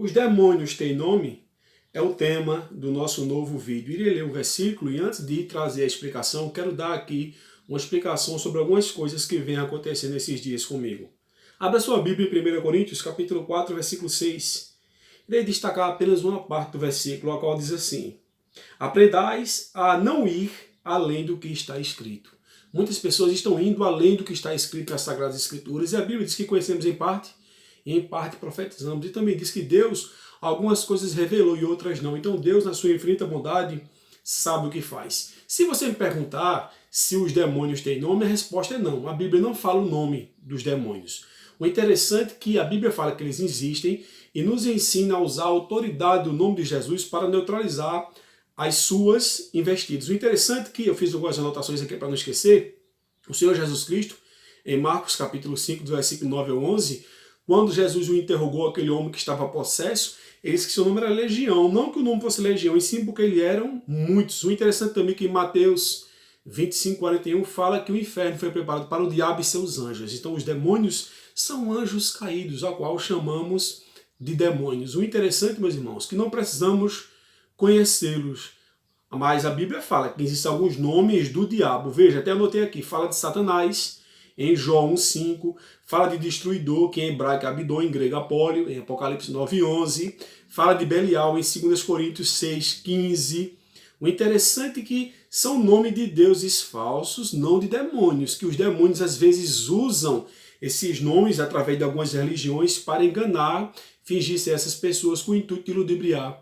Os demônios têm nome? É o tema do nosso novo vídeo. Irei ler um versículo e antes de trazer a explicação, quero dar aqui uma explicação sobre algumas coisas que vêm acontecendo esses dias comigo. Abra sua Bíblia em 1 Coríntios, capítulo 4, versículo 6. Irei destacar apenas uma parte do versículo, a qual diz assim: aprendais a não ir além do que está escrito. Muitas pessoas estão indo além do que está escrito nas Sagradas Escrituras, e a Bíblia diz que conhecemos em parte, e em parte profetizamos. E também diz que Deus algumas coisas revelou e outras não. Então Deus, na sua infinita bondade, sabe o que faz. Se você me perguntar se os demônios têm nome, a resposta é não. A Bíblia não fala o nome dos demônios. O interessante é que a Bíblia fala que eles existem e nos ensina a usar a autoridade do nome de Jesus para neutralizar as suas investidas. O interessante é que eu fiz algumas anotações aqui para não esquecer. O Senhor Jesus Cristo, em Marcos capítulo 5, do versículo 9 ao 11, quando Jesus o interrogou, aquele homem que estava possesso, ele disse que seu nome era Legião. Não que o nome fosse Legião, e sim porque ele eram muitos. O interessante também é que em Mateus 25, 41 fala que o inferno foi preparado para o diabo e seus anjos. Então os demônios são anjos caídos, ao qual chamamos de demônios. O interessante, meus irmãos, que não precisamos conhecê-los, mas a Bíblia fala que existem alguns nomes do diabo. Veja, até anotei aqui, fala de Satanás, em João 1,5, fala de destruidor, que em hebraico é Abidom, em grego Apólio, em Apocalipse 9,11, fala de Belial em 2 Coríntios 6,15. O interessante é que são nomes de deuses falsos, não de demônios, que os demônios às vezes usam esses nomes através de algumas religiões para enganar, fingir ser essas pessoas com o intuito de ludibriar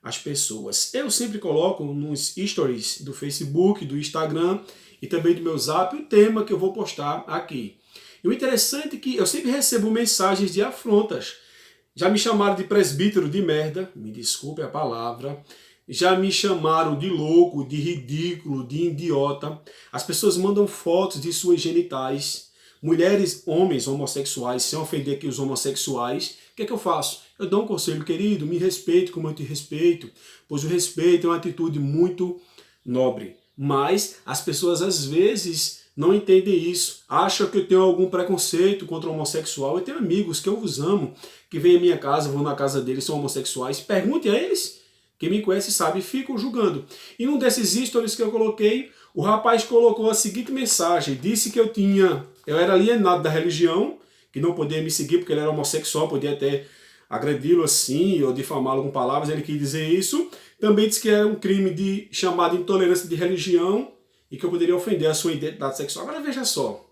as pessoas. Eu sempre coloco nos stories do Facebook, do Instagram e também do meu Zap o tema que eu vou postar aqui. E o interessante é que eu sempre recebo mensagens de afrontas. Já me chamaram de presbítero de merda, me desculpe a palavra. Já me chamaram de louco, de ridículo, de idiota. As pessoas mandam fotos de suas genitais. Mulheres, homens homossexuais, sem ofender aqui os homossexuais. O que é que eu faço? Eu dou um conselho, querido, me respeite como eu te respeito, pois o respeito é uma atitude muito nobre. Mas as pessoas às vezes não entendem isso, acham que eu tenho algum preconceito contra o homossexual. Eu tenho amigos que eu os amo, que vêm à minha casa, vão na casa deles, são homossexuais, pergunte a eles, quem me conhece sabe, e ficam julgando. E num desses stories que eu coloquei, o rapaz colocou a seguinte mensagem, disse que eu era alienado da religião, que não podia me seguir porque ele era homossexual, podia até agredi-lo assim, ou difamá-lo com palavras, ele quis dizer isso. Também disse que era um crime de chamada intolerância de religião e que eu poderia ofender a sua identidade sexual. Agora veja só,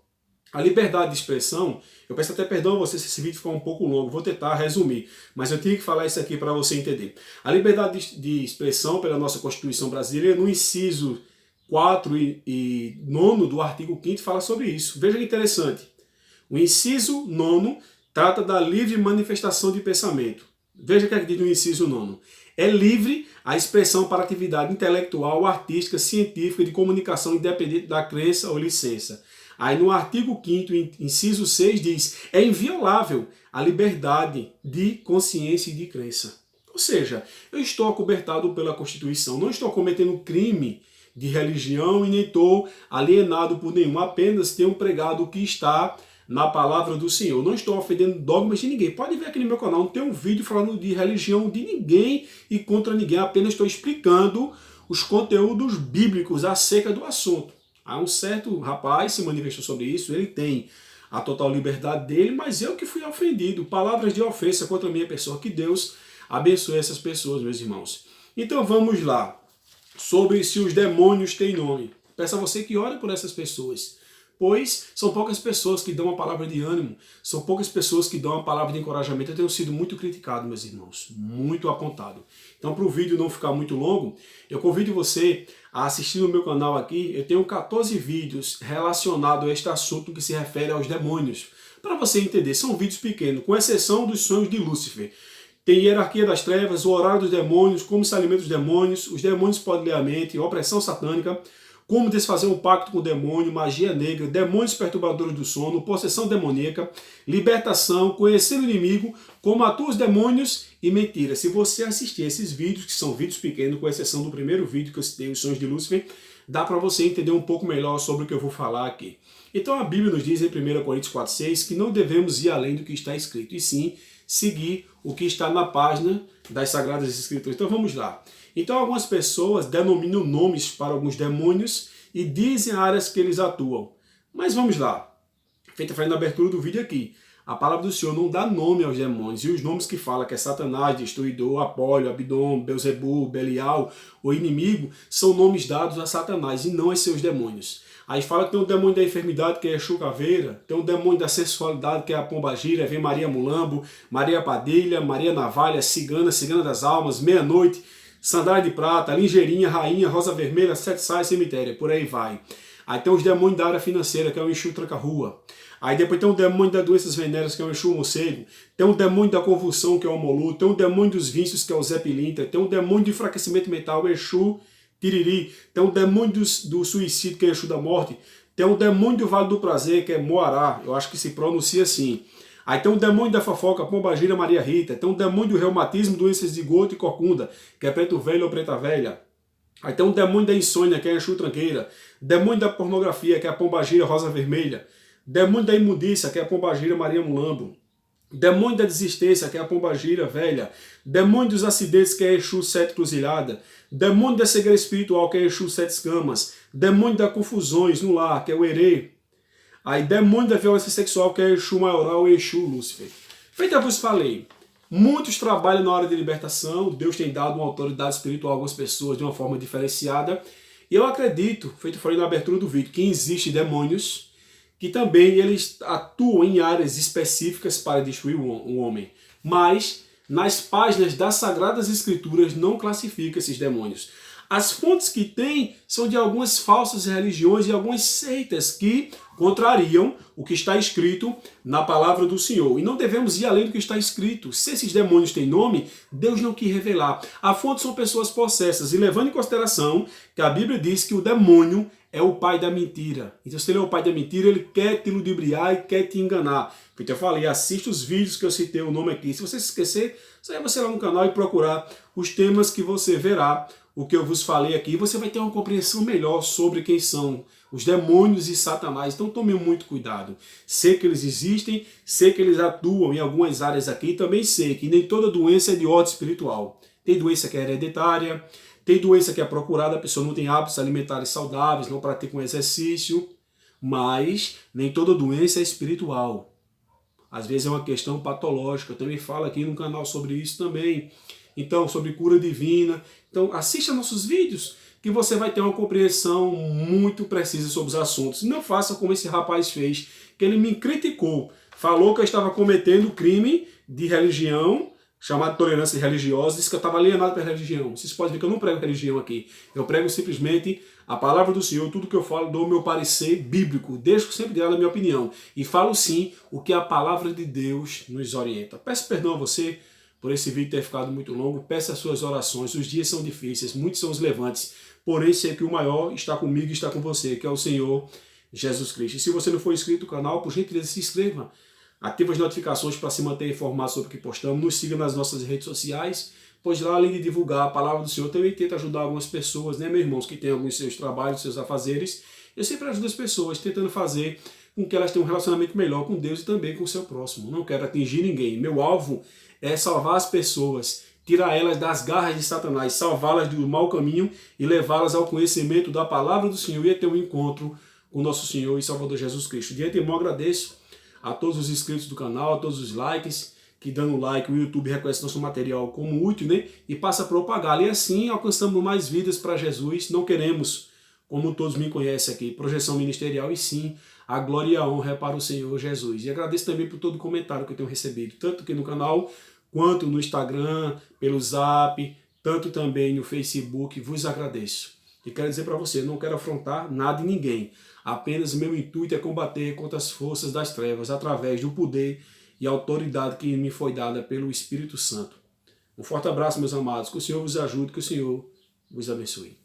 a liberdade de expressão, eu peço até perdão a você se esse vídeo ficou um pouco longo, vou tentar resumir, mas eu tinha que falar isso aqui para você entender. A liberdade de expressão pela nossa Constituição brasileira, no inciso 4 e 9 do artigo 5º fala sobre isso. Veja que interessante. O inciso 9 trata da livre manifestação de pensamento. Veja o que é que diz no inciso 9. É livre a expressão para atividade intelectual, artística, científica, de comunicação independente da crença ou licença. Aí no artigo 5º, inciso 6, diz: é inviolável a liberdade de consciência e de crença. Ou seja, eu estou acobertado pela Constituição, não estou cometendo crime de religião e nem estou alienado por nenhum, apenas tenho pregado o que está na palavra do Senhor. Não estou ofendendo dogmas de ninguém. Pode ver aqui no meu canal, não tem um vídeo falando de religião de ninguém e contra ninguém, apenas estou explicando os conteúdos bíblicos acerca do assunto. Há um certo rapaz se manifestou sobre isso, ele tem a total liberdade dele, mas eu que fui ofendido. Palavras de ofensa contra a minha pessoa. Que Deus abençoe essas pessoas, meus irmãos. Então vamos lá. Sobre se os demônios têm nome. Peço a você que ore por essas pessoas, pois são poucas pessoas que dão uma palavra de ânimo, são poucas pessoas que dão uma palavra de encorajamento. Eu tenho sido muito criticado, meus irmãos, muito apontado. Então, para o vídeo não ficar muito longo, eu convido você a assistir no meu canal aqui. Eu tenho 14 vídeos relacionados a este assunto que se refere aos demônios. Para você entender, são vídeos pequenos, com exceção dos sonhos de Lúcifer. Tem hierarquia das trevas, o horário dos demônios, como se alimentam os demônios podem ler a mente, opressão satânica, como desfazer um pacto com o demônio, magia negra, demônios perturbadores do sono, possessão demoníaca, libertação, conhecer o inimigo, como atuam os demônios e mentira. Se você assistir esses vídeos, que são vídeos pequenos, com exceção do primeiro vídeo que eu citei, os sonhos de Lúcifer, dá para você entender um pouco melhor sobre o que eu vou falar aqui. Então a Bíblia nos diz em 1 Coríntios 4,6 que não devemos ir além do que está escrito, e sim seguir o que está na página das Sagradas Escrituras. Então vamos lá. Então algumas pessoas denominam nomes para alguns demônios e dizem áreas que eles atuam. Mas vamos lá. Feita fazendo a abertura do vídeo aqui. A palavra do Senhor não dá nome aos demônios. E os nomes que fala que é Satanás, Destruidor, Apólio, Abdom, Belzebu, Belial, o inimigo, são nomes dados a Satanás e não a seus demônios. Aí fala que tem o demônio da enfermidade, que é Exu Caveira, tem o demônio da sensualidade, que é a Pombagira, vem Maria Mulambo, Maria Padilha, Maria Navalha, Cigana, Cigana das Almas, Meia-Noite, Sandália de Prata, Ligeirinha, Rainha, Rosa Vermelha, Sete Sais, Cemitério, por aí vai. Aí tem os demônios da área financeira, que é o Exu Tranca-Rua. Aí depois tem o demônio das doenças venéreas, que é o Exu Morcego. Tem o demônio da convulsão, que é o Molu. Tem o demônio dos vícios, que é o Zé Pilintra. Tem o demônio do enfraquecimento mental, o Exu Tiriri. Tem o demônio do suicídio, que é o Exu da morte. Tem o demônio do Vale do Prazer, que é Moará. Eu acho que se pronuncia assim. Aí tem o demônio da fofoca, Pombagira, Maria Rita. Tem o demônio do reumatismo, doenças de gota e corcunda, que é Preto Velho ou Preta Velha. Aí tem o demônio da insônia, que é a Exu Tranqueira. Demônio da pornografia, que é a Pombagira Rosa Vermelha. Demônio da imundícia, que é a Pombagira Maria Mulambo. Demônio da desistência, que é a Pombagira Velha. Demônio dos acidentes, que é a Exu Sete Cruzilhada. Demônio da cegueira espiritual, que é a Exu Sete Escamas. Demônio das confusões no lar, que é o Herê. Aí demônio da violência sexual, que é Exu Maioral e Exu Lúcifer. Feito eu vos falei, muitos trabalham na área de libertação, Deus tem dado uma autoridade espiritual a algumas pessoas de uma forma diferenciada. E eu acredito, feito eu falei na abertura do vídeo, que existem demônios que também eles atuam em áreas específicas para destruir o homem. Mas nas páginas das Sagradas Escrituras não classifica esses demônios. As fontes que tem são de algumas falsas religiões e algumas seitas que contrariam o que está escrito na palavra do Senhor. E não devemos ir além do que está escrito. Se esses demônios têm nome, Deus não quis revelar. A fonte são pessoas possessas. E levando em consideração que a Bíblia diz que o demônio é o pai da mentira. Então se ele é o pai da mentira, ele quer te ludibriar e quer te enganar. Como eu falei, assista os vídeos que eu citei o nome aqui. Se você se esquecer, sai você lá no canal e procurar os temas que você verá o que eu vos falei aqui, você vai ter uma compreensão melhor sobre quem são os demônios e Satanás. Então tome muito cuidado. Sei que eles existem, sei que eles atuam em algumas áreas aqui, e também sei que nem toda doença é de ordem espiritual. Tem doença que é hereditária, tem doença que é procurada, a pessoa não tem hábitos alimentares saudáveis, não pratica um exercício, mas nem toda doença é espiritual. Às vezes é uma questão patológica, eu também falo aqui no canal sobre isso também. Então, sobre cura divina. Então, assista nossos vídeos, que você vai ter uma compreensão muito precisa sobre os assuntos. Não faça como esse rapaz fez, que ele me criticou. Falou que eu estava cometendo crime de religião, chamado tolerância religiosa, disse que eu estava alienado pela religião. Vocês podem ver que eu não prego religião aqui. Eu prego simplesmente a palavra do Senhor, tudo que eu falo, dou o meu parecer bíblico. Deixo sempre dela a minha opinião. E falo sim o que a palavra de Deus nos orienta. Peço perdão a você por esse vídeo ter ficado muito longo, peça as suas orações, os dias são difíceis, muitos são os levantes, porém sei que o maior está comigo e está com você, que é o Senhor Jesus Cristo. E se você não for inscrito no canal, por gentileza se inscreva, ative as notificações para se manter informado sobre o que postamos, nos siga nas nossas redes sociais, pois lá, além de divulgar a palavra do Senhor, também tenta ajudar algumas pessoas, né, meus irmãos, que têm alguns seus trabalhos, seus afazeres. Eu sempre ajudo as pessoas, tentando fazer com que elas tenham um relacionamento melhor com Deus e também com o seu próximo. Não quero atingir ninguém. Meu alvo é salvar as pessoas, tirar elas das garras de Satanás, salvá-las do mau caminho e levá-las ao conhecimento da palavra do Senhor e a ter um encontro com nosso Senhor e Salvador Jesus Cristo. De antemão agradeço a todos os inscritos do canal, a todos os likes, que dando like o YouTube reconhece nosso material como útil, né? E passa a propagá-lo. E assim alcançamos mais vidas para Jesus. Não queremos, como todos me conhecem aqui, projeção ministerial, e sim a glória e a honra é para o Senhor Jesus. E agradeço também por todo o comentário que eu tenho recebido, tanto aqui no canal, quanto no Instagram, pelo Zap, tanto também no Facebook. Vos agradeço. E quero dizer para você, não quero afrontar nada e ninguém. Apenas meu intuito é combater contra as forças das trevas através do poder e autoridade que me foi dada pelo Espírito Santo. Um forte abraço, meus amados. Que o Senhor vos ajude, que o Senhor vos abençoe.